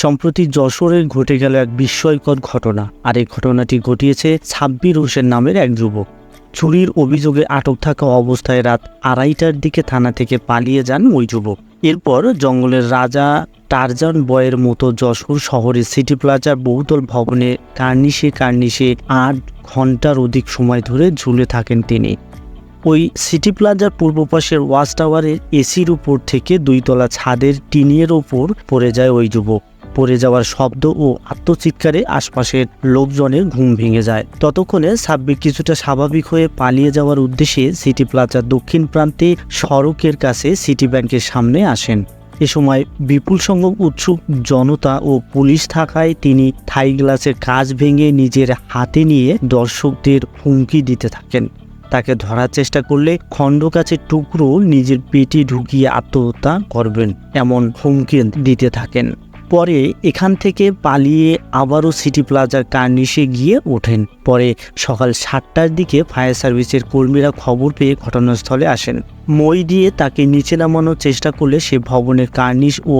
সম্প্রতি যশোরে ঘটে গেল এক বিস্ময়কর ঘটনা। আর এই ঘটনাটি ঘটিয়েছে সাব্বির হোসেন নামের এক যুবক। চুরির অভিযোগে আটক থাকা অবস্থায় রাত 2:30টার দিকে থানা থেকে পালিয়ে যান ওই যুবক। এরপর জঙ্গলের রাজা টারজান বয়ের মতো যশোর শহরের সিটি প্লাজার বহুতল ভবনে কার্নিশে 8 ঘন্টার অধিক সময় ধরে ঝুলে থাকেন তিনি। ওই সিটি প্লাজার পূর্ব পাশের ওয়াচ টাওয়ারের এসির উপর থেকে 2 তলা ছাদের টিনের ওপর পড়ে যায় ওই যুবক। পড়ে যাওয়ার শব্দ ও আত্মচিৎকারে আশপাশের লোকজনের ঘুম ভেঙে যায়। ততক্ষণে সাব্বির কিছুটা স্বাভাবিক হয়ে পালিয়ে যাওয়ার উদ্দেশ্যে সিটি প্লাজার দক্ষিণ প্রান্তে সড়কের কাছে সিটি ব্যাংকের সামনে আসেন। এ সময় বিপুল সংখ্যক উৎসুক জনতা ও পুলিশ থাকায় তিনি থাই গ্লাসের কাঁচ ভেঙে নিজের হাতে নিয়ে দর্শকদের হুমকি দিতে থাকেন। তাকে ধরার চেষ্টা করলে খণ্ডকাচের টুকরো নিজের পেটে ঢুকিয়ে আত্মহত্যা করবেন এমন হুমকি দিতে থাকেন। পরে এখান থেকে পালিয়ে আবারও সিটি প্লাজার কার্নিশে গিয়ে ওঠেন। পরে সকাল 7টার দিকে ফায়ার সার্ভিসের কর্মীরা খবর পেয়ে ঘটনাস্থলে আসেন। মই দিয়ে তাকে নিচে নামানোর চেষ্টা করলে সে ভবনের কার্নিশ ও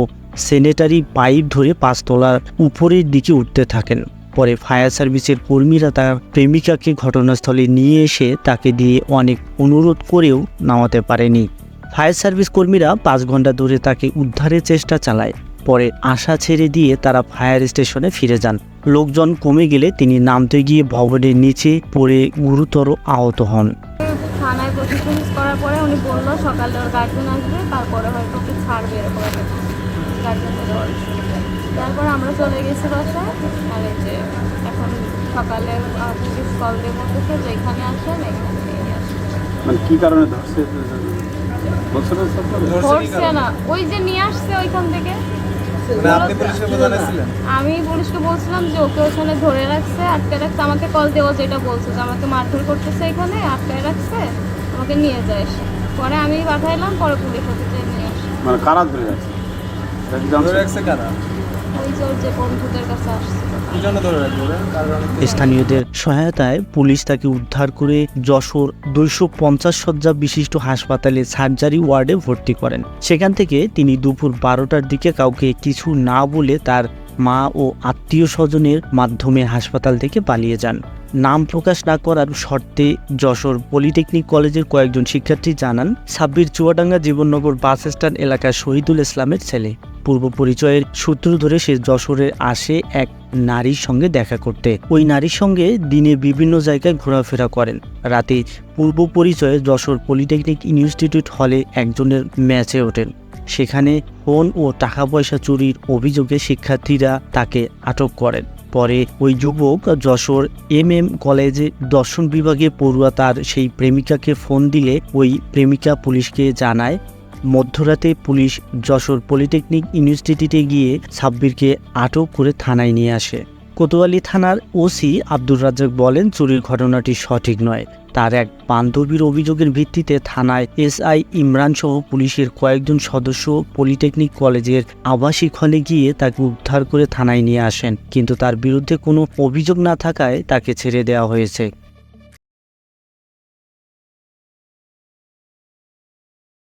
স্যানিটারি পাইপ ধরে 5 তলার উপরের দিকে উঠতে থাকেন। পরে ফায়ার সার্ভিসের কর্মীরা তার প্রেমিকাকে ঘটনাস্থলে নিয়ে এসে তাকে দিয়ে অনেক অনুরোধ করেও নামাতে পারেনি। ফায়ার সার্ভিস কর্মীরা 5 ঘন্টা ধরে তাকে উদ্ধারের চেষ্টা চালায়। পরে আশা ছেড়ে দিয়ে তারা ফায়ার স্টেশনে ফিরে যান। লোকজন কমে গেলে তিনি নামতে গিয়ে ভবনের নিচে পড়ে গুরুতর আহত হন। থানায় প্রতিদিন করার পরে উনি বললো সকালে ওর গার্জেন আসবে, তারপরে হয়তো ওকে ছাড়বে এরকম গার্জেন। তারপরে আমরা চলে গেছি বাসায়। আর এই যে এখন সকালে পুলিশ কল দিয়ে বলতেছে যে এখানে আসেন, এখানে নিয়ে আসেন। মানে কি কারণে ধরছে না, ওই যে নিয়ে আসছে ওইখান থেকে। আমি পুলিশকে বলছিলাম যে ওকে ওখানে ধরে রাখছে, আটকে রাখছে। আমাকে কল দেওয়া যেটা বলছে যে আমাকে মারধর করতেছে, এখানে আটকে রাখছে, আমাকে নিয়ে যায়। পরে আমি পাঠাইলাম, পরে পুলিশ ওকে নিয়ে আসে। মানে কারা ধরে রাখছে কারা? ওই যে বন্ধুদের কাছে আসছে। স্থানীয়দের সহায়তায় পুলিশ তাকে উদ্ধার করে যশোর 250 শয্যা বিশিষ্ট হাসপাতালে সার্জারি ওয়ার্ডে ভর্তি করেন। সেখান থেকে তিনি দুপুর 12টার দিকে কাউকে কিছু না বলে তার মা ও আত্মীয় স্বজনের মাধ্যমে হাসপাতাল থেকে পালিয়ে যান। নাম প্রকাশ না করার শর্তে যশোর পলিটেকনিক কলেজের কয়েকজন শিক্ষার্থী জানান, সাব্বির চুয়াডাঙ্গা জীবননগর বাস স্ট্যান্ড এলাকার শহীদুল ইসলামের ছেলে। পূর্ব পরিচয়ের সূত্র ধরে সে যশোরে আসে এক নারীর সঙ্গে দেখা করতে। ওই নারীর সঙ্গে দিনে বিভিন্ন জায়গায় ঘোরাফেরা করেন। রাতে পূর্ব পরিচয়ে যশোর পলিটেকনিক ইনস্টিটিউট হলে একজনের ম্যাচে ওঠেন। সেখানে ফোন ও টাকা পয়সা চুরির অভিযোগে শিক্ষার্থীরা তাকে আটক করেন। পরে ওই যুবক যশোর কলেজে দর্শন বিভাগে পড়ুয়া তার সেই প্রেমিকাকে ফোন দিলে ওই প্রেমিকা পুলিশকে জানায়। মধ্যরাতে পুলিশ যশোর পলিটেকনিক ইনস্টিটিউটে গিয়ে সাব্বিরকে আটক করে থানায় নিয়ে আসে। কোতোয়ালি থানার ওসি আব্দুর রাজ্জাক বলেন, চুরির ঘটনাটি সঠিক নয়। তার এক বান্ধবীর অভিযোগের ভিত্তিতে থানায় এসআই ইমরান সহ পুলিশের কয়েকজন সদস্য পলিটেকনিক কলেজের আবাসিক হলে গিয়ে তাকে উদ্ধার করে থানায় নিয়ে আসেন, কিন্তু তার বিরুদ্ধে কোনো অভিযোগ না থাকায় তাকে ছেড়ে দেওয়া হয়েছে।